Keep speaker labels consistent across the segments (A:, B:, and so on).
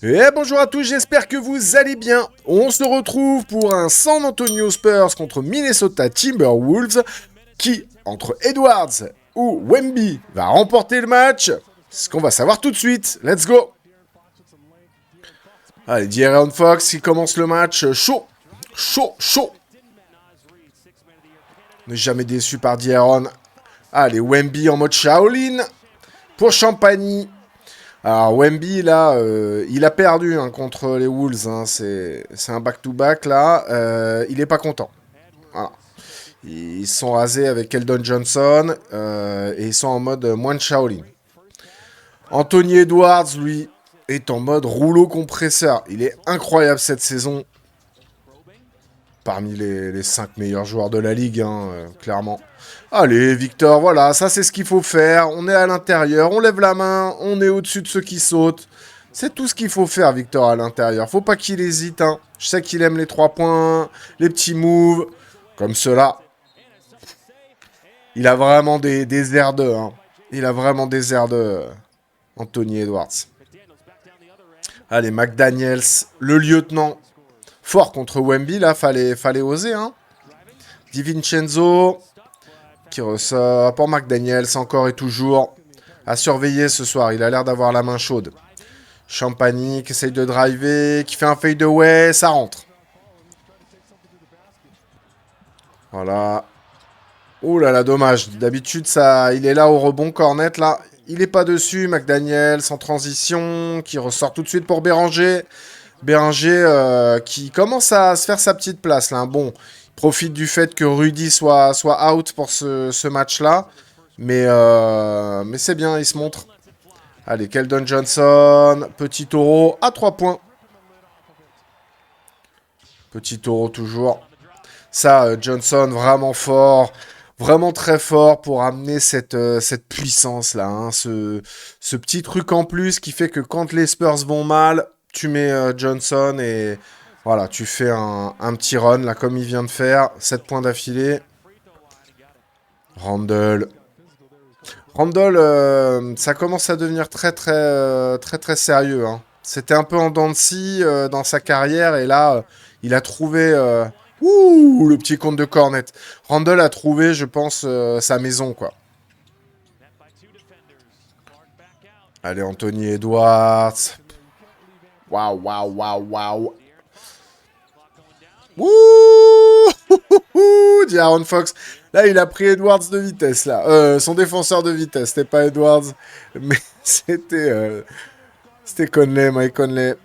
A: Et bonjour à tous, j'espère que vous allez bien. On se retrouve pour un San Antonio Spurs contre Minnesota Timberwolves qui, entre Edwards ou Wemby, va remporter le match. C'est ce qu'on va savoir tout de suite. Let's go. Allez, De'Aaron Fox qui commence le match chaud. Chaud, chaud. On n'est jamais déçu par De'Aaron. Allez, Wemby en mode Shaolin pour Champagny. Alors, Wemby, là, il a perdu contre les Wolves. Hein. C'est un back-to-back, là. Il est pas content. Voilà. Ils se sont rasés avec Keldon Johnson. Et ils sont en mode moins de Shaolin. Anthony Edwards, lui, est en mode rouleau compresseur. Il est incroyable cette saison. Parmi les 5 meilleurs joueurs de la ligue, clairement. Allez, Victor, voilà, ça c'est ce qu'il faut faire. On est à l'intérieur, on lève la main, on est au-dessus de ceux qui sautent. C'est tout ce qu'il faut faire, Victor, à l'intérieur. Faut pas qu'il hésite. Hein. Je sais qu'il aime les 3 points, les petits moves, comme cela. Il a vraiment des airs de. Hein. Il a vraiment des airs de Anthony Edwards. Allez, McDaniels, le lieutenant. Fort contre Wemby, là, fallait oser. Hein. DiVincenzo qui ressort pour McDaniels encore et toujours à surveiller ce soir. Il a l'air d'avoir la main chaude. Champagny qui essaye de driver, qui fait un fade away, ça rentre. Voilà. Oh là là, dommage. D'habitude, ça, il est là au rebond, Cornet, là. Il est pas dessus, McDaniels en transition, qui ressort tout de suite pour Béranger. Béranger qui commence à se faire sa petite place, là. Bon, il profite du fait que Rudy soit out pour ce match-là. Mais c'est bien, il se montre. Allez, Keldon Johnson, petit taureau à 3 points. Petit taureau toujours. Ça, Johnson, vraiment fort. Vraiment très fort pour amener cette puissance-là. Hein, ce petit truc en plus qui fait que quand les Spurs vont mal, tu mets Johnson et voilà, tu fais un petit run, là, comme il vient de faire. 7 points d'affilée. Randle, ça commence à devenir très sérieux. Hein. C'était un peu en dents de scie dans sa carrière et là, il a trouvé... le petit compte de Cornet. Randle a trouvé, je pense, sa maison, quoi. Allez, Anthony Edwards. Waouh. De'Aaron Fox. Là, il a pris Edwards de vitesse, là. Son défenseur de vitesse. C'était pas Edwards, mais c'était Conley, Mike Conley.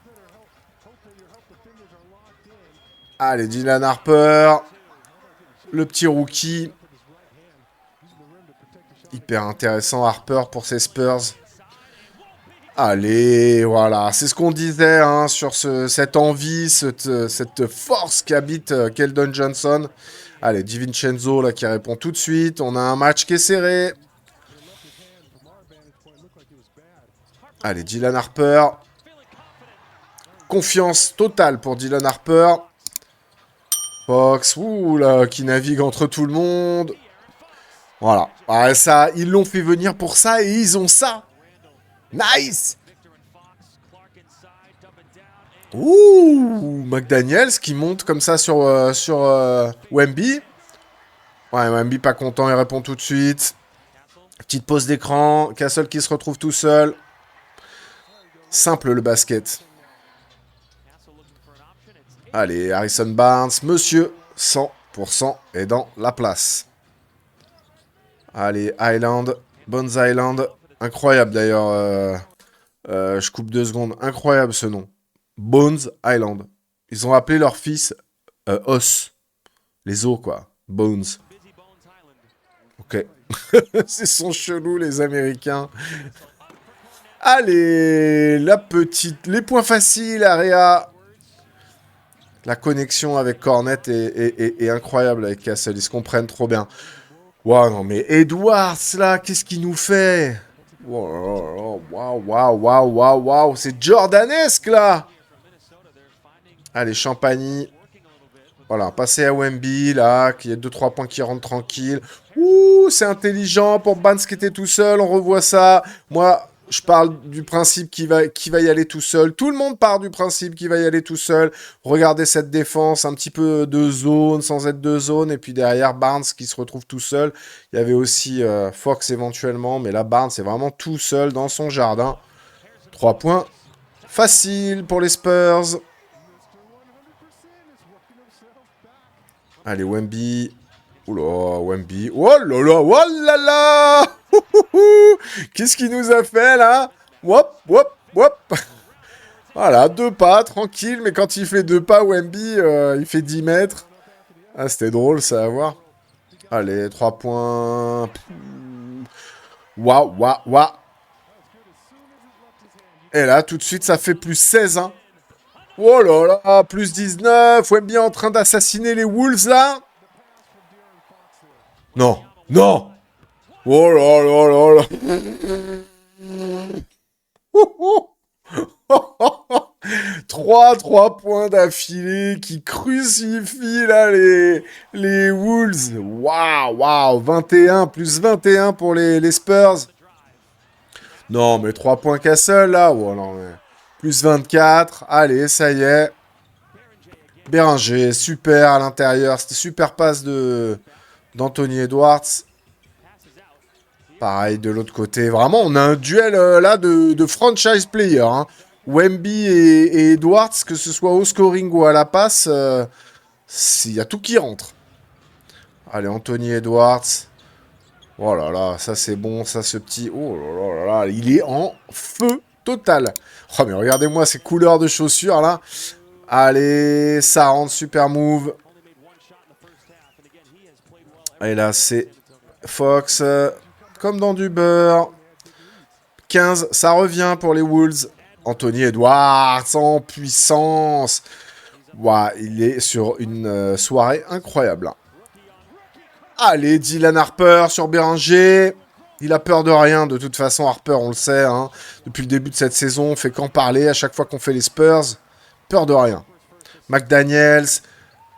A: Allez, Dylan Harper. Le petit rookie. Hyper intéressant, Harper, pour ses Spurs. Allez, voilà. C'est ce qu'on disait hein, sur cette envie, cette force qu'habite Keldon Johnson. Allez, DiVincenzo là, qui répond tout de suite. On a un match qui est serré. Allez, Dylan Harper. Confiance totale pour Dylan Harper. Fox, là, qui navigue entre tout le monde. Voilà. Ah, ça, ils l'ont fait venir pour ça et ils ont ça. Nice! Ouh! McDaniels qui monte comme ça sur Wemby. Ouais, Wemby pas content, il répond tout de suite. Petite pause d'écran. Castle qui se retrouve tout seul. Simple le basket. Allez, Harrison Barnes, monsieur 100% est dans la place. Allez, Island, Bones Island. Incroyable d'ailleurs. Je coupe 2 secondes. Incroyable ce nom. Bones Island. Ils ont appelé leur fils Os. Les os, quoi. Bones. Ok. Ils sont chelous, les Américains. Allez, les points faciles, Area. La connexion avec Cornet est incroyable avec Castle. Ils se comprennent trop bien. Waouh, non mais Edwards, là, qu'est-ce qu'il nous fait? Waouh. C'est jordanesque, là. Allez, Champagny. Voilà, passer à Wemby, là, qu'il y ait 2-3 points qui rentrent tranquille. C'est intelligent pour Barnes qui était tout seul, on revoit ça. Moi, Je parle du principe qui va y aller tout seul. Tout le monde part du principe qu'il va y aller tout seul. Regardez cette défense, un petit peu de zone, sans être de zone. Et puis derrière, Barnes qui se retrouve tout seul. Il y avait aussi Fox éventuellement. Mais là, Barnes est vraiment tout seul dans son jardin. 3 points. Facile pour les Spurs. Allez, Wemby. Oula, Wemby. Oh là là, oh là là. Qu'est-ce qu'il nous a fait là? Wop, wop, wop. Voilà, 2 pas, tranquille. Mais quand il fait 2 pas, Wemby, il fait 10 mètres. Ah, c'était drôle ça à voir. Allez, 3 points. Waouh, waouh, waouh. Et là, tout de suite, ça fait plus 16, hein. Oh là là, plus 19. Wemby en train d'assassiner les Wolves là. Non, non. Oh là là là là. 3 points d'affilée qui crucifient là les Wolves. Waouh, waouh. 21, plus 21 pour les Spurs. Non, mais 3 points qu'à seul là. Oh non, mais... Plus 24. Allez, ça y est. Béranger, super à l'intérieur. C'était super passe d'Anthony Edwards. Pareil de l'autre côté. Vraiment, on a un duel là de franchise player. Hein. Wemby et Edwards, que ce soit au scoring ou à la passe, il y a tout qui rentre. Allez, Anthony Edwards. Oh là là, ça c'est bon, ça ce petit... Oh là là là, il est en feu total. Oh mais regardez-moi ces couleurs de chaussures là. Allez, ça rentre, super move. Et là c'est Fox, comme dans du beurre. 15, ça revient pour les Wolves. Anthony Edwards en puissance. Ouah, il est sur une soirée incroyable. Allez, Dylan Harper sur Béranger. Il a peur de rien, de toute façon, Harper, on le sait. Hein. Depuis le début de cette saison, on fait qu'en parler à chaque fois qu'on fait les Spurs. Peur de rien. McDaniels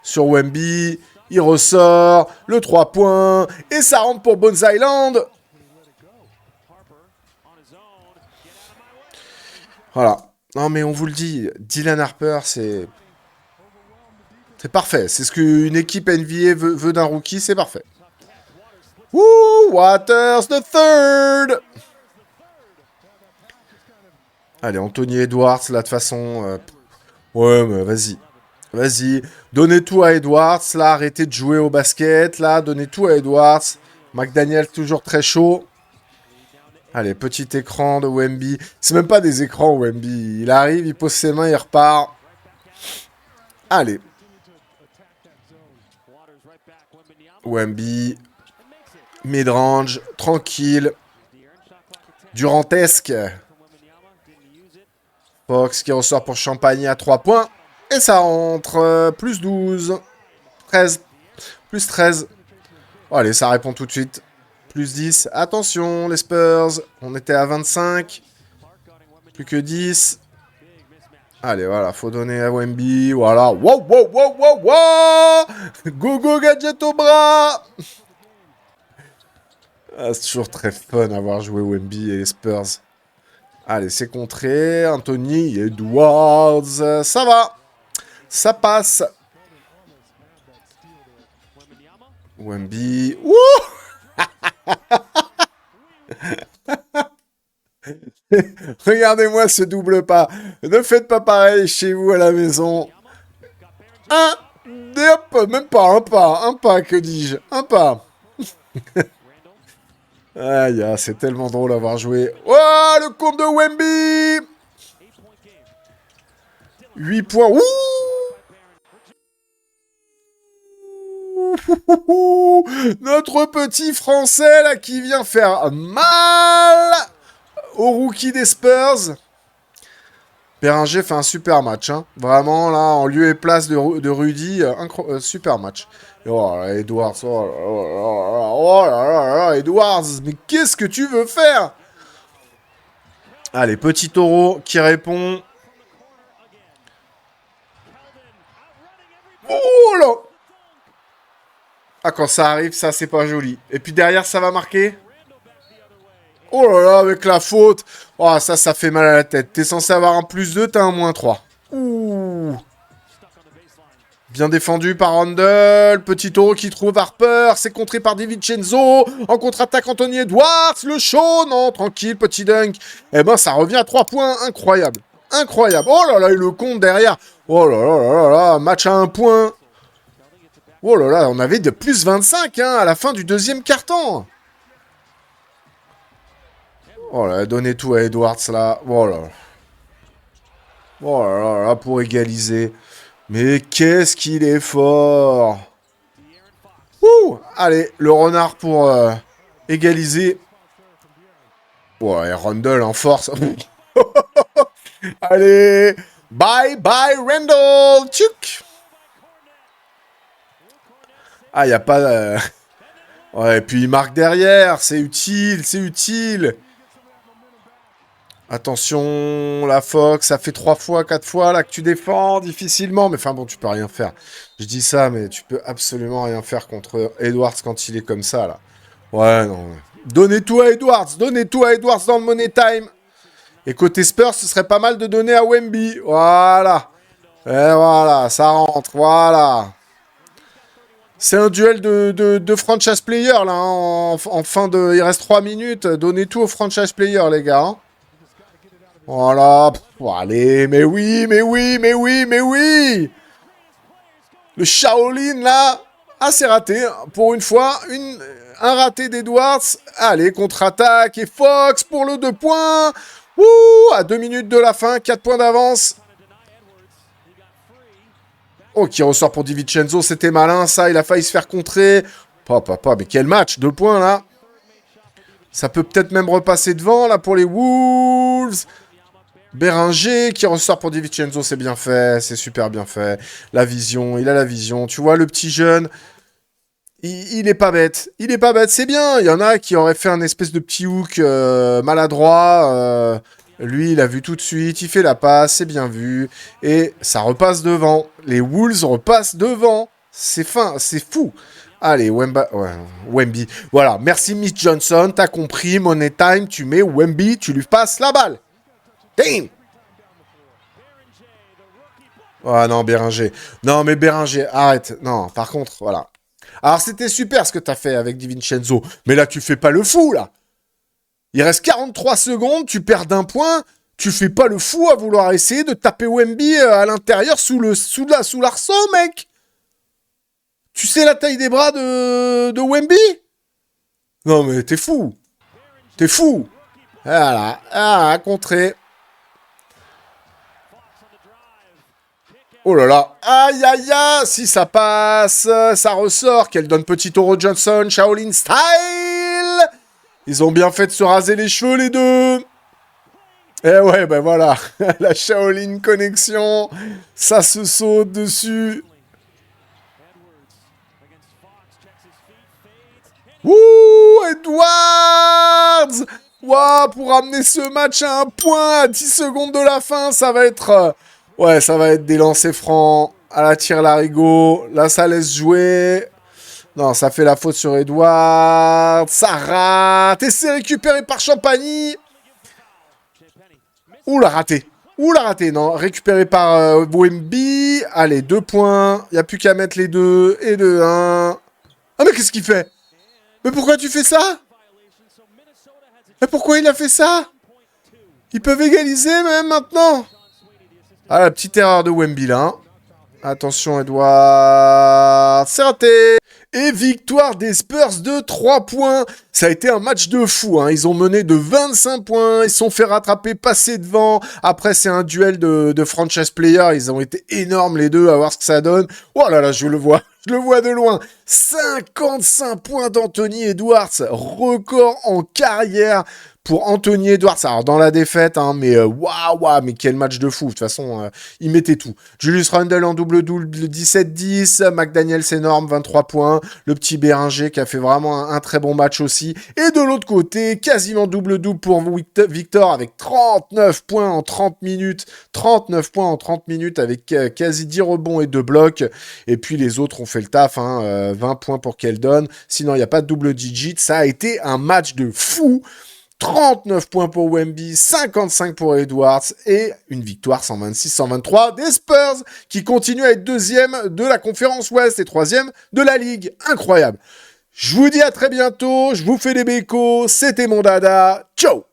A: sur Wemby. Il ressort. Le 3 points. Et ça rentre pour Bones Island. Voilà. Non, mais on vous le dit, Dylan Harper, c'est parfait. C'est ce qu'une équipe NBA veut d'un rookie, c'est parfait. Wouh, Waters the third. Allez, Anthony Edwards, là, de toute façon... Ouais, mais vas-y. Vas-y. Donnez tout à Edwards, là. Arrêtez de jouer au basket, là. Donnez tout à Edwards. McDaniel, toujours très chaud. Allez, petit écran de Wemby. C'est même pas des écrans, Wemby. Il arrive, il pose ses mains, il repart. Allez. Wemby. Midrange. Tranquille. Durantesque. Fox qui ressort pour Champagny à 3 points. Et ça rentre. Plus 12. 13. Plus 13. Oh, allez, ça répond tout de suite. Plus 10. Attention, les Spurs. On était à 25. Plus que 10. Allez, voilà, faut donner à Wemby. Voilà. Wow, wow, wow, wow, wow. Go, go, gadget au bras. Ah, c'est toujours très fun avoir joué Wemby et les Spurs. Allez, c'est contré. Anthony Edwards. Ça va. Ça passe. Wemby. Ouh. Regardez-moi ce double pas. Ne faites pas pareil chez vous à la maison. Un. Et hop, même pas un pas. Un pas, que dis-je. Un pas. Aïe, c'est tellement drôle d'avoir joué. Oh, le compte de Wemby. 8 points. Ouh. Notre petit Français là qui vient faire mal au rookie des Spurs. Béranger fait un super match. Hein. Vraiment, là, en lieu et place de Rudy, super match. Oh là, Edwards, oh là là, Edwards, mais qu'est-ce que tu veux faire? Allez, petit taureau qui répond. Oh là! Ah, quand ça arrive, ça, c'est pas joli. Et puis derrière, ça va marquer. Oh là là, avec la faute. Oh, ça fait mal à la tête. T'es censé avoir un +2, t'as un -3. Ouh. Bien défendu par Randle. Petit taureau qui trouve Harper. C'est contré par DiVincenzo. En contre-attaque, Anthony Edwards. Le show. Non, tranquille, petit dunk. Eh ben, ça revient à 3 points. Incroyable. Incroyable. Oh là là, il le compte derrière. Oh là là là là là. Match à 1 point. Oh là là, on avait de +25 hein, à la fin du deuxième quart-temps. Oh là, donnez tout à Edwards là. Oh là là. Oh là là là, pour égaliser. Mais qu'est-ce qu'il est fort! Ouh! Allez, le renard pour égaliser. Ouais, Randle en force. Allez! Bye bye Randle! Tchouk! Ah, y a pas... Ouais, et puis il marque derrière. C'est utile, c'est utile. Attention, la Fox, ça fait 3 fois, 4 fois là que tu défends difficilement. Mais enfin bon, tu peux rien faire. Je dis ça, mais tu peux absolument rien faire contre Edwards quand il est comme ça là. Ouais, non. Donnez tout à Edwards, donnez tout à Edwards dans le Money Time. Et côté Spurs, ce serait pas mal de donner à Wemby. Voilà. Et voilà, ça rentre, voilà. C'est un duel de franchise player là, hein, en fin de... Il reste 3 minutes. Donnez tout au franchise player, les gars. Hein. Voilà. Pff, allez, mais oui, mais oui, mais oui, mais oui. Le Shaolin, là. Ah, c'est raté. Pour une fois, un raté d'Edwards. Allez, contre-attaque. Et Fox pour le 2 points. Ouh, à 2 minutes de la fin. 4 points d'avance. Oh, qui ressort pour DiVincenzo. C'était malin, ça. Il a failli se faire contrer. Papa, mais quel match. 2 points, là. Ça peut peut-être même repasser devant, là, pour les Wolves. Bérenger qui ressort pour DiVincenzo, c'est bien fait, c'est super bien fait. La vision, il a la vision. Tu vois, le petit jeune, il est pas bête. Il est pas bête, c'est bien. Il y en a qui auraient fait un espèce de petit hook maladroit. Lui, il a vu tout de suite, il fait la passe, c'est bien vu. Et ça repasse devant. Les Wolves repassent devant. C'est fin, c'est fou. Allez, Wemby. Voilà, merci Miss Johnson, t'as compris, Money Time, tu mets Wemby, tu lui passes la balle. Damn! Oh non, Bérenger. Non, mais Bérenger, arrête. Non, par contre, voilà. Alors, c'était super ce que t'as fait avec DiVincenzo. Mais là, tu fais pas le fou, là. Il reste 43 secondes, tu perds d'un point. Tu fais pas le fou à vouloir essayer de taper Wemby à l'intérieur sous l'arceau, mec. Tu sais la taille des bras de Wemby? Non, mais t'es fou. T'es fou. Voilà. Ah, contré. Oh là là, aïe aïe aïe, si ça passe, ça ressort, qu'elle donne petit taureau Johnson, Shaolin Style. Ils ont bien fait de se raser les cheveux les deux. Eh ouais, ben voilà, la Shaolin Connexion, ça se saute dessus. Ouh, Edwards. Ouah, pour amener ce match à un point à 10 secondes de la fin, ça va être... ouais, ça va être des lancers francs à la tire-larigot. Là, ça laisse jouer. Non, ça fait la faute sur Edwards. Ça rate. Et c'est récupéré par Champagny. Ouh, l'a raté. Ouh, l'a raté. Non, récupéré par Wemby. Allez, 2 points. Il n'y a plus qu'à mettre les 2. Et le 1. Ah, mais qu'est-ce qu'il fait? Mais pourquoi tu fais ça? Mais pourquoi il a fait ça? Ils peuvent égaliser même maintenant. Ah, la petite erreur de Wemby là. Attention, Edouard. C'est raté. Et victoire des Spurs de 3 points. Ça a été un match de fou. Hein. Ils ont mené de 25 points. Ils se sont fait rattraper, passer devant. Après, c'est un duel de franchise players. Ils ont été énormes les deux. À voir ce que ça donne. Oh là là, je le vois. Je le vois de loin. 55 points d'Anthony Edwards. Record en carrière pour Anthony Edwards. Alors, dans la défaite, hein, mais waouh, mais quel match de fou. De toute façon, il mettait tout. Julius Randle en double-double, 17-10. McDaniels énorme, 23 points. Le petit Bérenger qui a fait vraiment un très bon match aussi. Et de l'autre côté, quasiment double-double pour Victor avec 39 points en 30 minutes. 39 points en 30 minutes avec quasi 10 rebonds et 2 blocs. Et puis les autres ont fait le taf. Hein, 20 points pour Keldon. Sinon, il n'y a pas de double digit. Ça a été un match de fou. 39 points pour Wemby, 55 pour Edwards et une victoire 126-123 des Spurs qui continuent à être deuxième de la conférence Ouest et troisième de la Ligue. Incroyable. Je vous dis à très bientôt, je vous fais des bécos, c'était mon dada, ciao.